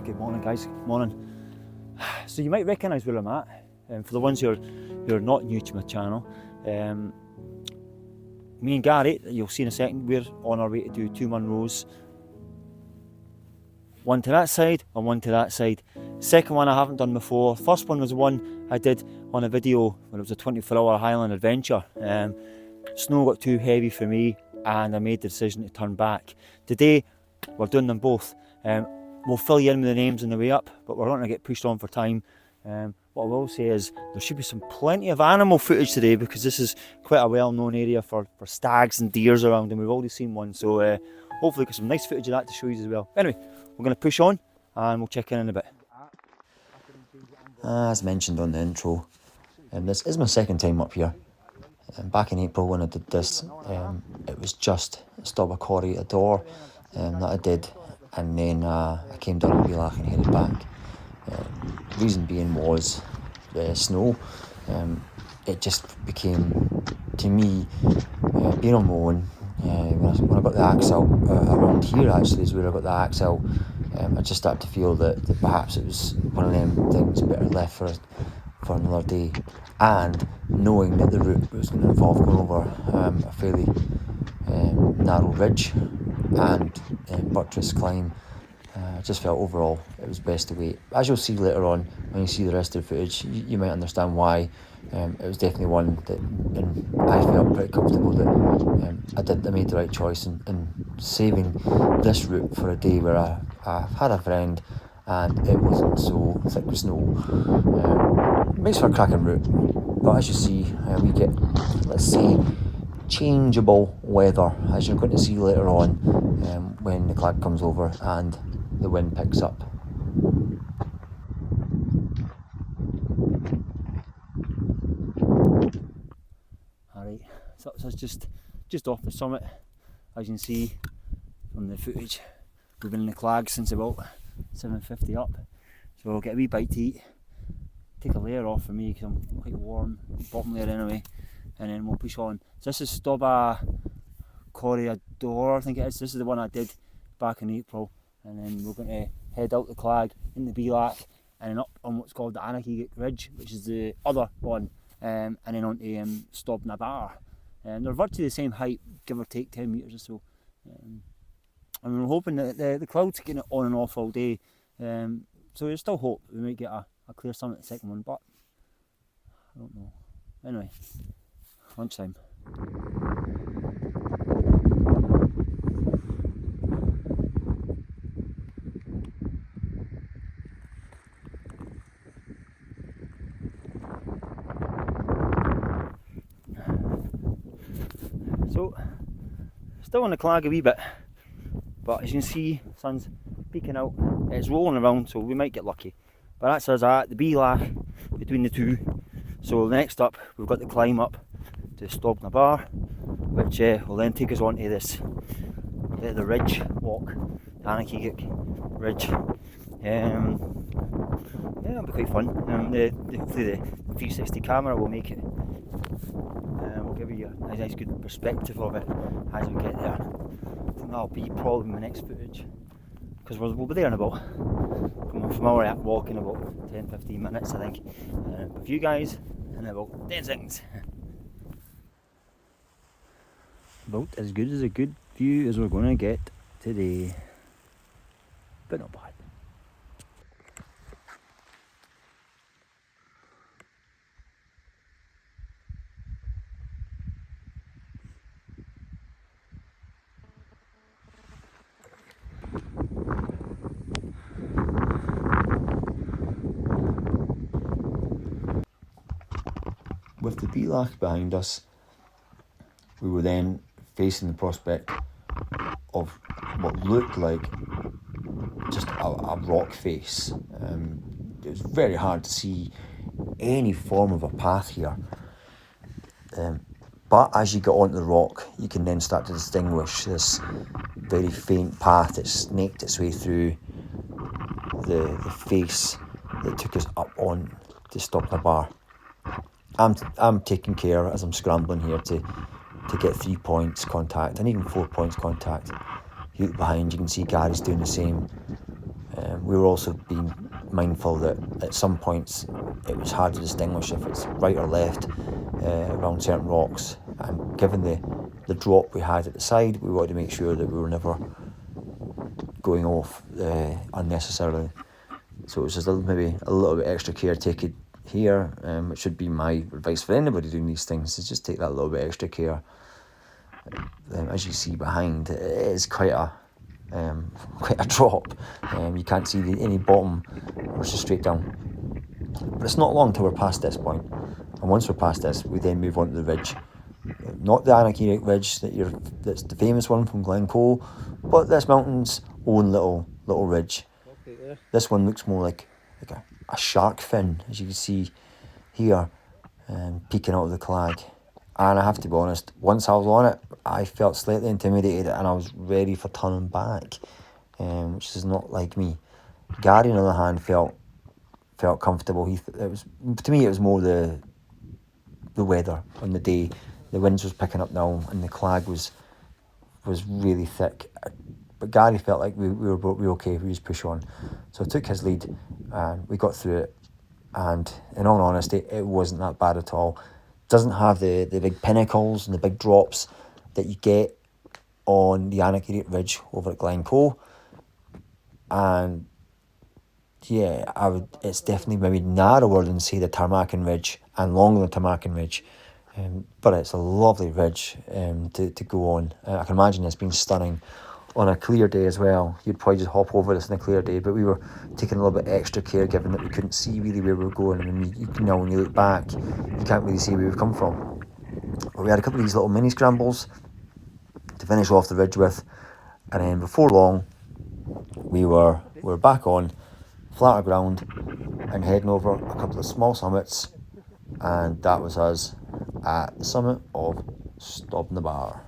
Good morning, guys. Morning. So you might recognise where I'm at. For the ones who are not new to my channel, me and Gary, you'll see in a second, we're on our way to do 2 munros. One to that side and one to that side. Second one I haven't done before. First one was the one I did on a video when it was a 24-hour Highland adventure. Snow got too heavy for me and I made the decision to turn back. Today we're doing them both. We'll fill you in with the names on the way up, but we're not going to get pushed on for time. What I will say is there should be plenty of animal footage today, because this is quite a well-known area for stags and deers around, and we've already seen one, so hopefully get some nice footage of that to show you as well. Anyway, we're going to push on and we'll check in a bit. As mentioned on the intro, this is my second time up here. Back in April when I did this, it was just Stob Ghabhar adour that I did, and then I came down to Aonach and headed back. Reason being was the snow. It just became, to me, being on my own, when I got the axe out, around here actually is where I got the axe out, I just started to feel that perhaps it was one of them things better left for another day. And knowing that the route was going to involve going over a fairly narrow ridge and buttress climb, I just felt overall it was best to wait. As you'll see later on when you see the rest of the footage, you might understand why. It was definitely one that, and I felt pretty comfortable that I made the right choice in saving this route for a day where I had a friend and it wasn't so thick with snow. Makes for a cracking route, but as you see, we get, let's say, changeable weather, as you're going to see later on when the cloud comes over and the wind picks up. Alright, so it's just off the summit, as you can see from the footage. We've been in the clag since about 7:50 up, so we'll get a wee bite to eat, take a layer off for me because I'm quite warm, bottom layer anyway, and then we'll push on. So this is Stob Ghabhar adour, I think it is. This is the one I did back in April, and then we're going to head out the clag in the Breathtaking and then up on what's called the Aonach Eagach ridge, which is the other one, and then on to Stob Ghabhar. And they're virtually the same height, give or take 10 metres or so. And we're hoping that the clouds getting it on and off all day, so there's still hope we might get a clear summit the second one, but I don't know. Anyway, lunchtime. So, still on the clag a wee bit, but as you can see, the sun's peeking out, it's rolling around, so we might get lucky. But that's us at the Breathtaking between the two. So next up, we've got the climb up to Stob Ghabhar, which will then take us on to this, the ridge walk, the Aonach Eagach ridge. Yeah, it'll be quite fun. Hopefully the 360 camera will make it. We'll give you a nice good perspective of it as we get there. I think that'll be probably my next footage, because we'll be there in about, from where we're at, walking about 10-15 minutes I think. With you guys in about 10 seconds. About as good as a good view as we're going to get today, but not bad. With the Breathtaking behind us, we were then facing the prospect of what looked like just a rock face. It was very hard to see any form of a path here. But as you get onto the rock, you can then start to distinguish this very faint path that snaked its way through the face that took us up on to Stob Ghabhar. I'm taking care as I'm scrambling here to get 3 points contact and even 4 points contact. You look behind, you can see Gary's doing the same. We were also being mindful that at some points it was hard to distinguish if it's right or left around certain rocks, and given the drop we had at the side, we wanted to make sure that we were never going off unnecessarily. So it was just maybe a little bit extra care taken here, which should be my advice for anybody doing these things, is just take that little bit extra care. As you see behind, it is quite a drop. You can't see any bottom, it's just straight down. But it's not long till we're past this point, and once we're past this, we then move on to the ridge. Not the Aonach Eagach ridge that's the famous one from Glencoe, but this mountain's own little ridge. This one looks more like a shark fin, as you can see here, peeking out of the clag. And I have to be honest, once I was on it, I felt slightly intimidated and I was ready for turning back, which is not like me. Gary, on the other hand, felt comfortable. To me, it was more the weather on the day. The winds was picking up now, and the clag was really thick. But Gary felt like we were okay. We just push on. So I took his lead, and we got through it. And in all honesty, it wasn't that bad at all. Doesn't have the big pinnacles and the big drops that you get on the Aonach Eagach ridge over at Glencoe. And yeah, it's definitely maybe narrower than, say, the Tarmacan ridge, and longer than Tarmacan ridge. But it's a lovely ridge to go on. I can imagine it's been stunning on a clear day as well. You'd probably just hop over this on a clear day, but we were taking a little bit extra care given that we couldn't see really where we were going. I mean, when you look back, you can't really see where we've come from. But we had a couple of these little mini scrambles to finish off the ridge with, and then before long, we were back on flatter ground and heading over a couple of small summits, and that was us at the summit of Stob Ghabhar.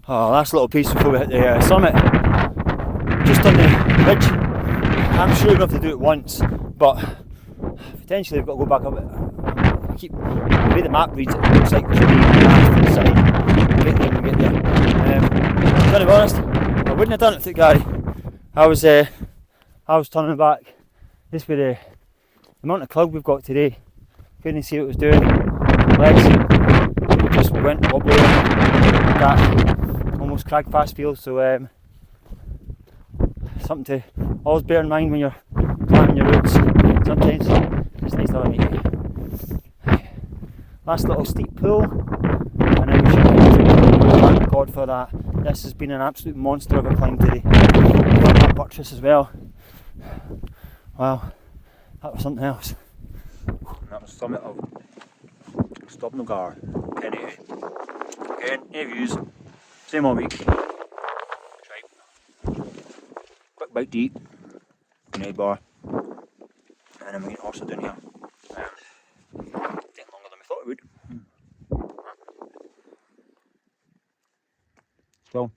Oh, last little piece before we hit the summit. Just on the ridge. I'm sure we're going to have to do it once, but potentially we've got to go back up it. The way the map reads, it looks like there's a path to the side. Right there when we get there. To be honest, I wouldn't have done it without Gary. I was turning back. This way the amount of cloud we've got today. Couldn't see what it was doing. Legs just went wobbly. That almost crag fast feel, so something to always bear in mind when you're planning your routes. Sometimes it's nice to have a meet. Last little steep pull, and then we should thank God for that. This has been an absolute monster of a climb today. Got that buttress as well. Wow, that was something else. That was the summit of Stob Ghabhar, Kenny. Again, no views. Same all week. Right. Quick bite to eat. Grenade bar. And a main horse down here. Taking longer than we thought it would. So,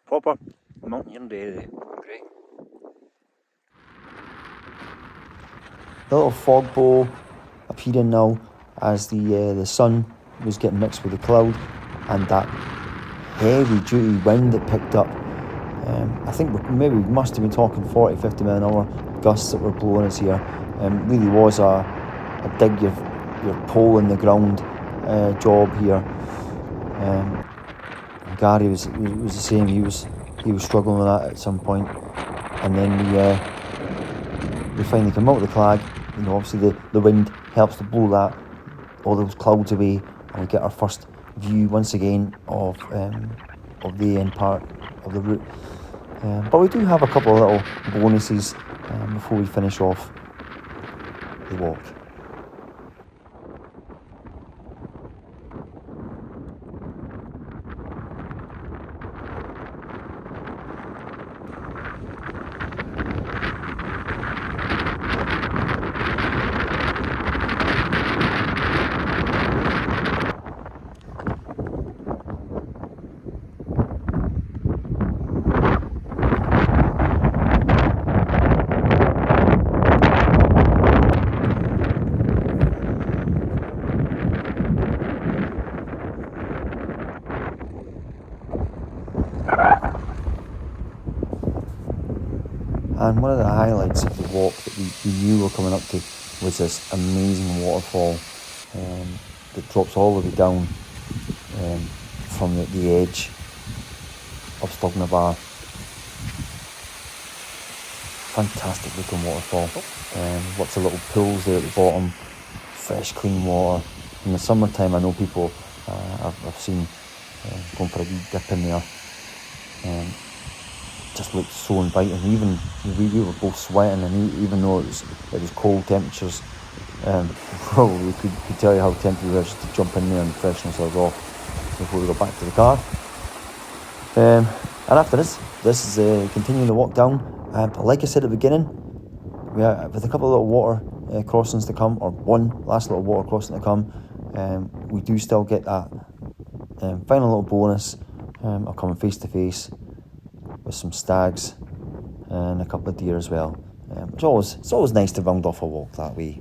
proper mountaineering day today. Great. The little fog bowl appearing now as the sun was getting mixed with the cloud, and that heavy duty wind that picked up. I think we must have been talking 40-50 mile an hour gusts that were blowing us here. Really was a dig your pole in the ground job here. Gary was the same. He was struggling with that at some point, and then we finally come out of the clag. You know, obviously the wind helps to blow all those clouds away, and we get our first view once again of the end part of the route. But we do have a couple of little bonuses before we finish off the walk. man, one of the highlights of the walk that we knew were coming up to was this amazing waterfall that drops all the way down from the edge of Stob Ghabhar. Fantastic looking waterfall. Lots of little pools there at the bottom, fresh clean water. In the summertime I know people I've seen going for a wee dip in there. Just looked so inviting. Even we were both sweating, and even though it was cold temperatures, probably could tell you how tempted we were just to jump in there and freshen ourselves off before we go back to the car. And after this is continuing the walk down. Like I said at the beginning, with a couple of little water crossings to come, or one last little water crossing to come, we do still get that final little bonus of coming face to face with some stags and a couple of deer as well. It's always nice to round off a walk that way.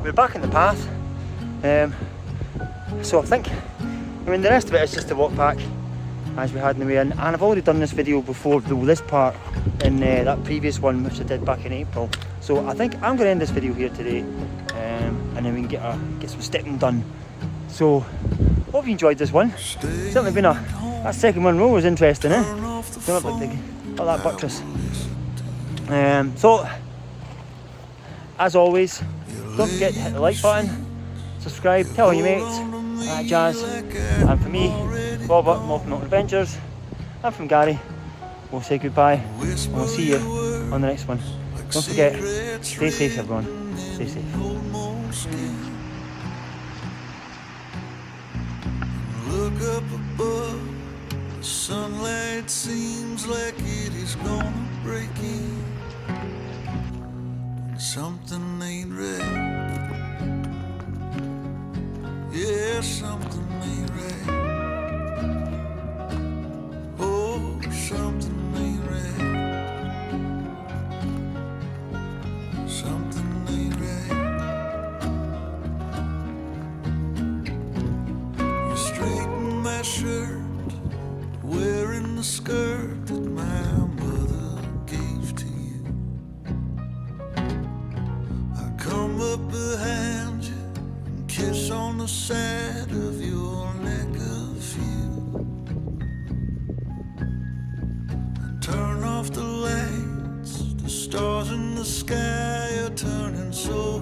We're back in the path, so I mean the rest of it is just to walk back as we had on the way in, and I've already done this video before, this part in that previous one which I did back in April, so I think I'm going to end this video here today, and then we can get some stepping done. So hope you enjoyed this one. Certainly been that second munro was interesting, going up like that buttress. So as always, don't forget to hit the like button, subscribe, tell all your mates, that jazz. And for me, Robert, Moffat Adventures, and from Gary, we'll say goodbye and we'll see you on the next one. Don't forget, stay safe everyone, stay safe. Look up above, the sunlight seems like it is gonna break in. Something ain't right. Yeah, something ain't right. Oh, something ain't right. Something ain't right. You straighten my shirt, wearing the skirt that my mother gave to you. Come up behind you and kiss on the side of your neck of you, and turn off the lights. The stars in the sky are turning so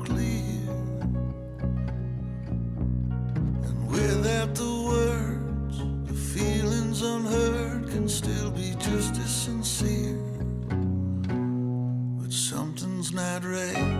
clear, and without the words, the feelings unheard can still be just as sincere. But something's not right.